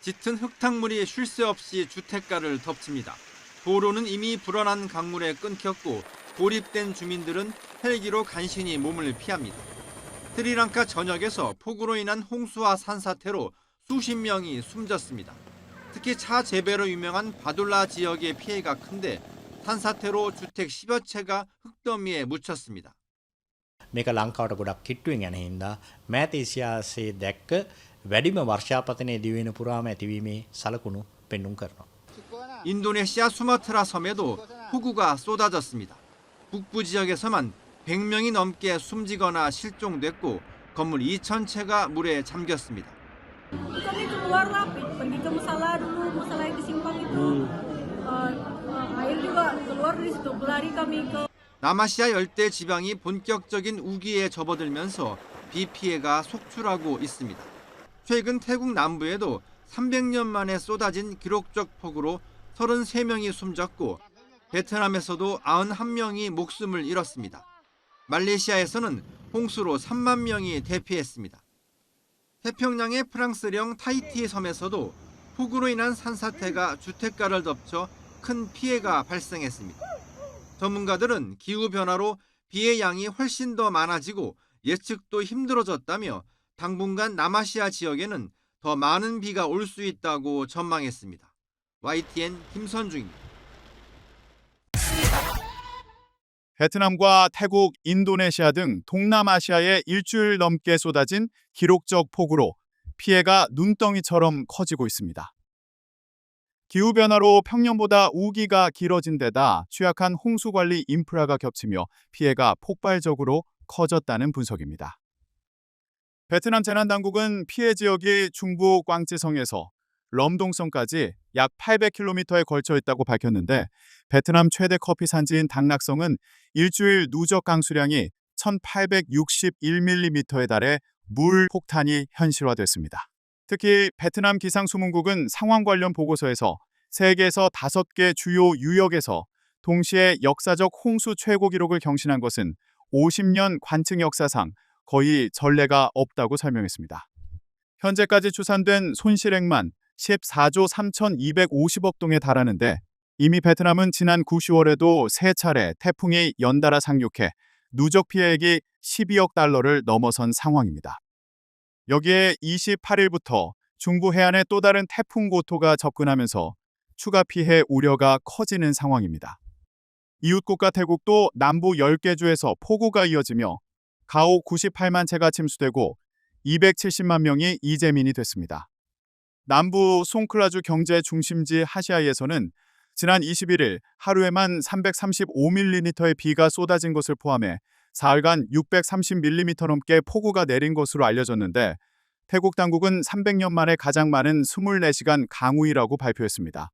짙은 흙탕물이 쉴 새 없이 주택가를 덮칩니다. 도로는 이미 불어난 강물에 끊겼고 고립된 주민들은 헬기로 간신히 몸을 피합니다. 스리랑카 전역에서 폭우로 인한 홍수와 산사태로 수십 명이 숨졌습니다. 특히 차 재배로 유명한 바둘라 지역의 피해가 큰데 산사태로 주택 10여 채가 흙더미에 묻혔습니다. මේක ලංකාවට ගොඩක් කිට්ටුවෙන් යන හින්දා මෑත ඉතිහාසයේ දැක්ක වැඩිම වර්ෂාපතනයේ දිවෙන පුරාම ඇතිවීමේ සලකුණු පෙන්눔 කරනවා. 인도네시아 수마트라 섬에도 폭우가 쏟아졌습니다. 북부 지역에서만 100명이 넘게 숨지거나 실종됐고 건물 2,000채가 물에 잠겼습니다. Kami keluar lah, pergi ke musala dulu, musala yang di simpang itu. Air juga keluar dari situ, berlari kami ke. 남아시아 열대 지방이 본격적인 우기에 접어들면서 비 피해가 속출하고 있습니다. 최근 태국 남부에도 300년 만에 쏟아진 기록적 폭우로 33명이 숨졌고 베트남에서도 91명이 목숨을 잃었습니다. 말레이시아에서는 홍수로 3만 명이 대피했습니다. 태평양의 프랑스령 타히티 섬에서도 폭우로 인한 산사태가 주택가를 덮쳐 큰 피해가 발생했습니다. 전문가들은 기후변화로 비의 양이 훨씬 더 많아지고 예측도 힘들어졌다며 당분간 남아시아 지역에는 더 많은 비가 올 수 있다고 전망했습니다. YTN 김선중입니다. 베트남과 태국, 인도네시아 등 동남아시아에 일주일 넘게 쏟아진 기록적 폭우로 피해가 눈덩이처럼 커지고 있습니다. 기후변화로 평년보다 우기가 길어진 데다 취약한 홍수관리 인프라가 겹치며 피해가 폭발적으로 커졌다는 분석입니다. 베트남 재난당국은 피해 지역이 중부 꽝찌성에서 럼동성까지 약 800km에 걸쳐 있다고 밝혔는데 베트남 최대 커피 산지인 당락성은 일주일 누적 강수량이 1861mm에 달해 물 폭탄이 현실화됐습니다. 특히 베트남 기상수문국은 상황 관련 보고서에서 세계에서 5개 주요 유역에서 동시에 역사적 홍수 최고 기록을 경신한 것은 50년 관측 역사상 거의 전례가 없다고 설명했습니다. 현재까지 추산된 손실액만 14조 3,250억 동에 달하는데 이미 베트남은 지난 9, 10월에도 3차례 태풍이 연달아 상륙해 누적 피해액이 12억 달러를 넘어선 상황입니다. 여기에 28일부터 중부 해안에 또 다른 태풍 고토가 접근하면서 추가 피해 우려가 커지는 상황입니다. 이웃국가 태국도 남부 10개 주에서 폭우가 이어지며 가옥 98만 채가 침수되고 270만 명이 이재민이 됐습니다. 남부 송클라주 경제 중심지 하시아이에서는 지난 21일 하루에만 335mm의 비가 쏟아진 것을 포함해 사흘간 630mm 넘게 폭우가 내린 것으로 알려졌는데 태국 당국은 300년 만에 가장 많은 24시간 강우이라고 발표했습니다.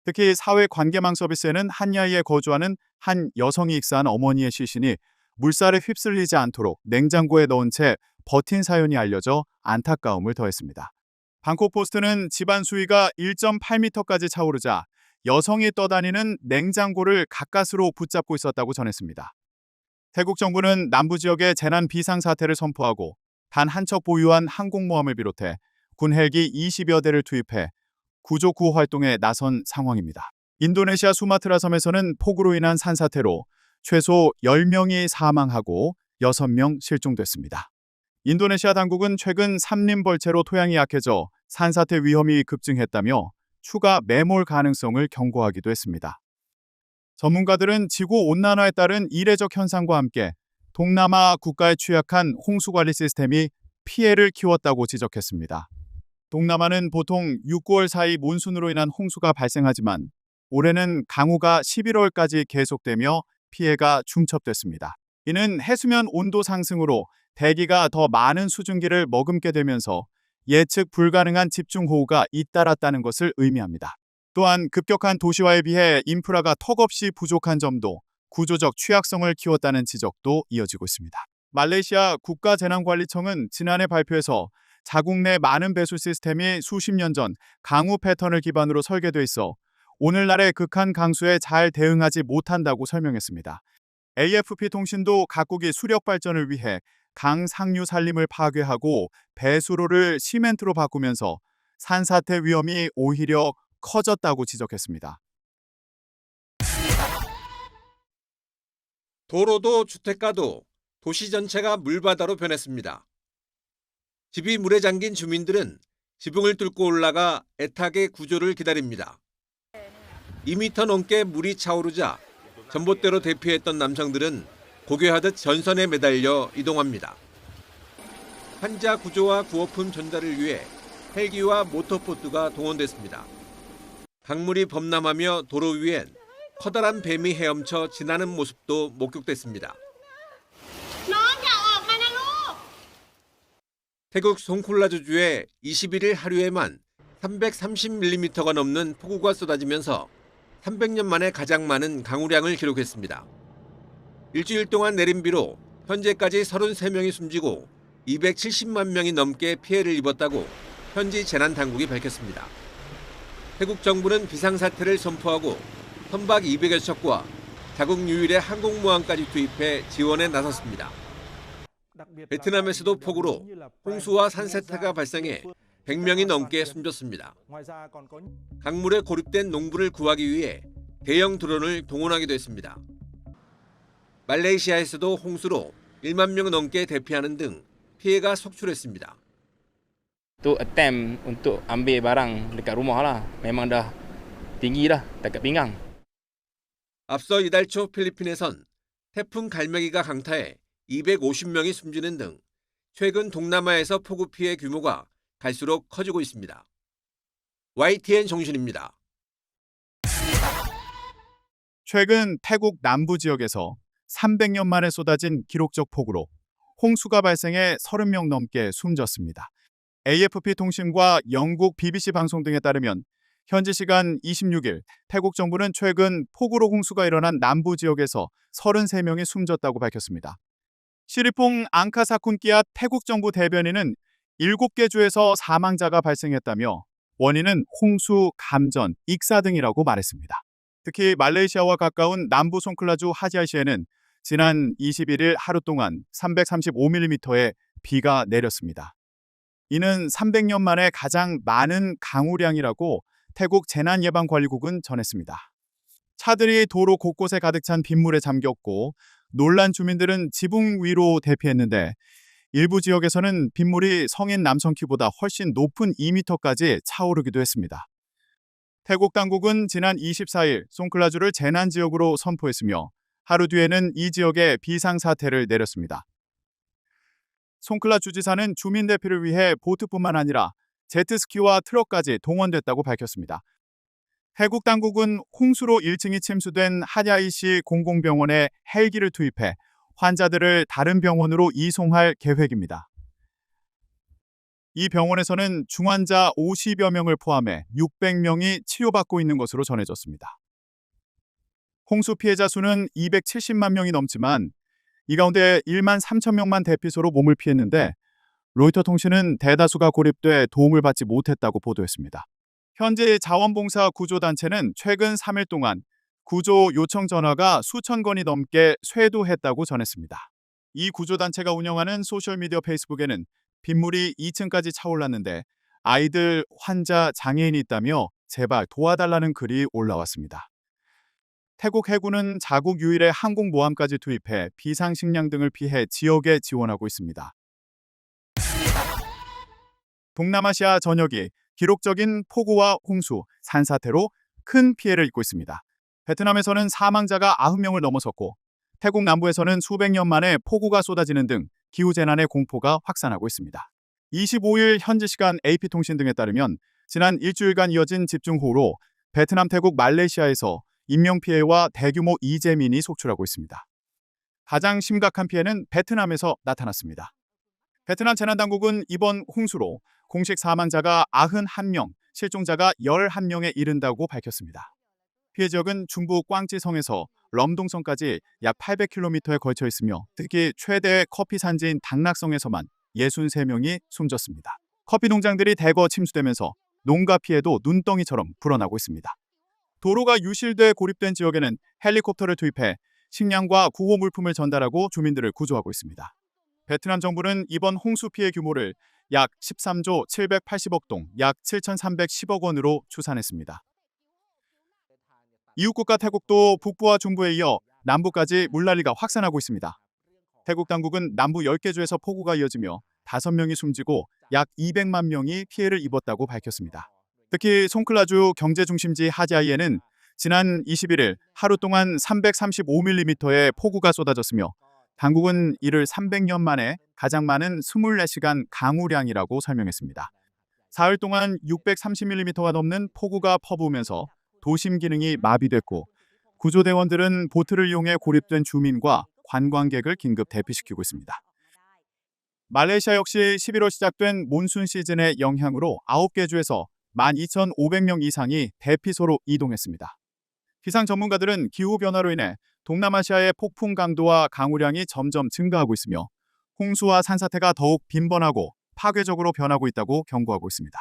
특히 사회관계망 서비스에는 한야이에 거주하는 한 여성이 익사한 어머니의 시신이 물살에 휩쓸리지 않도록 냉장고에 넣은 채 버틴 사연이 알려져 안타까움을 더했습니다. 방콕포스트는 집안 수위가 1.8m까지 차오르자 여성이 떠다니는 냉장고를 가까스로 붙잡고 있었다고 전했습니다. 태국 정부는 남부 지역에 재난 비상사태를 선포하고 단 한 척 보유한 항공모함을 비롯해 군 헬기 20여 대를 투입해 구조 구호 활동에 나선 상황입니다. 인도네시아 수마트라 섬에서는 폭우로 인한 산사태로 최소 10명이 사망하고 6명 실종됐습니다. 인도네시아 당국은 최근 삼림벌채로 토양이 약해져 산사태 위험이 급증했다며 추가 매몰 가능성을 경고하기도 했습니다. 전문가들은 지구온난화에 따른 이례적 현상과 함께 동남아 국가에 취약한 홍수관리 시스템이 피해를 키웠다고 지적했습니다. 동남아는 보통 6, 9월 사이 몬순으로 인한 홍수가 발생하지만 올해는 강우가 11월까지 계속되며 피해가 중첩됐습니다. 이는 해수면 온도 상승으로 대기가 더 많은 수증기를 머금게 되면서 예측 불가능한 집중호우가 잇따랐다는 것을 의미합니다. 또한 급격한 도시화에 비해 인프라가 턱없이 부족한 점도 구조적 취약성을 키웠다는 지적도 이어지고 있습니다. 말레이시아 국가재난관리청은 지난해 발표에서 자국 내 많은 배수 시스템이 수십 년 전 강우 패턴을 기반으로 설계돼 있어 오늘날의 극한 강수에 잘 대응하지 못한다고 설명했습니다. AFP 통신도 각국이 수력 발전을 위해 강 상류 산림을 파괴하고 배수로를 시멘트로 바꾸면서 산사태 위험이 오히려 커졌다고 지적했습니다. 도로도 주택가도 도시 전체가 물바다로 변했습니다. 집이 물에 잠긴 주민들은 지붕을 뚫고 올라가 애타게 구조를 기다립니다. 2m 넘게 물이 차오르자 전봇대로 대피했던 남성들은 고개하듯 전선에 매달려 이동합니다. 환자 구조와 구호품 전달을 위해 헬기와 모터보트가 동원됐습니다. 강물이 범람하며 도로 위엔 커다란 뱀이 헤엄쳐 지나는 모습도 목격됐습니다. 태국 송콜라주주에 21일 하루에만 330mm가 넘는 폭우가 쏟아지면서 300년 만에 가장 많은 강우량을 기록했습니다. 일주일 동안 내린 비로 현재까지 33명이 숨지고 270만 명이 넘게 피해를 입었다고 현지 재난당국이 밝혔습니다. 태국 정부는 비상사태를 선포하고 선박 200여 척과 자국 유일의 항공모함까지 투입해 지원에 나섰습니다. 베트남에서도 폭우로 홍수와 산세태가 발생해 100명이 넘게 숨졌습니다. 강물에 고립된 농부를 구하기 위해 대형 드론을 동원하기도 했습니다. 말레이시아에서도 홍수로 1만 명 넘게 대피하는 등 피해가 속출했습니다. Itu attempt untuk ambil barang dekat rumah lah. Memang dah tinggi dah dekat pinggang. 앞서 이달 초 필리핀에선 태풍 갈매기가 강타해 250명이 숨지는 등 최근 동남아에서 폭우 피해 규모가 갈수록 커지고 있습니다. YTN 정신입니다. 최근 태국 남부 지역에서 300년 만에 쏟아진 기록적 폭우로 홍수가 발생해 30명 넘게 숨졌습니다. AFP 통신과 영국 BBC 방송 등에 따르면 현지 시간 26일 태국 정부는 최근 폭우로 홍수가 일어난 남부 지역에서 33명이 숨졌다고 밝혔습니다. 시리퐁 앙카사쿤키아 태국 정부 대변인은 7개 주에서 사망자가 발생했다며 원인은 홍수, 감전, 익사 등이라고 말했습니다. 특히 말레이시아와 가까운 남부 송클라주 하지아시에는 지난 21일 하루 동안 335mm의 비가 내렸습니다. 이는 300년 만에 가장 많은 강우량이라고 태국 재난예방관리국은 전했습니다. 차들이 도로 곳곳에 가득 찬 빗물에 잠겼고 놀란 주민들은 지붕 위로 대피했는데 일부 지역에서는 빗물이 성인 남성 키보다 훨씬 높은 2m까지 차오르기도 했습니다. 태국 당국은 지난 24일 송클라주를 재난지역으로 선포했으며 하루 뒤에는 이 지역에 비상사태를 내렸습니다. 송클라 주지사는 주민 대피를 위해 보트뿐만 아니라 제트스키와 트럭까지 동원됐다고 밝혔습니다. 태국 당국은 홍수로 1층이 침수된 하냐이시 공공병원에 헬기를 투입해 환자들을 다른 병원으로 이송할 계획입니다. 이 병원에서는 중환자 50여 명을 포함해 600명이 치료받고 있는 것으로 전해졌습니다. 홍수 피해자 수는 270만 명이 넘지만 이 가운데 1만 3천 명만 대피소로 몸을 피했는데 로이터 통신은 대다수가 고립돼 도움을 받지 못했다고 보도했습니다. 현재 자원봉사 구조단체는 최근 3일 동안 구조 요청 전화가 수천 건이 넘게 쇄도했다고 전했습니다. 이 구조단체가 운영하는 소셜미디어 페이스북에는 빗물이 2층까지 차올랐는데 아이들, 환자, 장애인이 있다며 제발 도와달라는 글이 올라왔습니다. 태국 해군은 자국 유일의 항공모함까지 투입해 비상식량 등을 피해 지역에 지원하고 있습니다. 동남아시아 전역이 기록적인 폭우와 홍수, 산사태로 큰 피해를 입고 있습니다. 베트남에서는 사망자가 90명을 넘어섰고 태국 남부에서는 수백 년 만에 폭우가 쏟아지는 등 기후재난의 공포가 확산하고 있습니다. 25일 현지 시간 AP통신 등에 따르면 지난 일주일간 이어진 집중호우로 베트남, 태국, 말레이시아에서 인명피해와 대규모 이재민이 속출하고 있습니다. 가장 심각한 피해는 베트남에서 나타났습니다. 베트남 재난당국은 이번 홍수로 공식 사망자가 91명, 실종자가 11명에 이른다고 밝혔습니다. 피해 지역은 중부 꽝찌성에서 럼동성까지 약 800km에 걸쳐 있으며 특히 최대 커피 산지인 당락성에서만 63명이 숨졌습니다. 커피 농장들이 대거 침수되면서 농가 피해도 눈덩이처럼 불어나고 있습니다. 도로가 유실돼 고립된 지역에는 헬리콥터를 투입해 식량과 구호 물품을 전달하고 주민들을 구조하고 있습니다. 베트남 정부는 이번 홍수 피해 규모를 약 13조 780억 동, 약 7,310억 원으로 추산했습니다. 이웃국가 태국도 북부와 중부에 이어 남부까지 물난리가 확산하고 있습니다. 태국 당국은 남부 10개 주에서 폭우가 이어지며 5명이 숨지고 약 200만 명이 피해를 입었다고 밝혔습니다. 특히 송클라주 경제중심지 하지아이에는 지난 21일 하루 동안 335mm의 폭우가 쏟아졌으며 당국은 이를 300년 만에 가장 많은 24시간 강우량이라고 설명했습니다. 사흘 동안 630mm가 넘는 폭우가 퍼부으면서 도심 기능이 마비됐고 구조대원들은 보트를 이용해 고립된 주민과 관광객을 긴급 대피시키고 있습니다. 말레이시아 역시 11월 시작된 몬순 시즌의 영향으로 9개 주에서 12,500명 이상이 대피소로 이동했습니다. 기상 전문가들은 기후변화로 인해 동남아시아의 폭풍 강도와 강우량이 점점 증가하고 있으며 홍수와 산사태가 더욱 빈번하고 파괴적으로 변하고 있다고 경고하고 있습니다.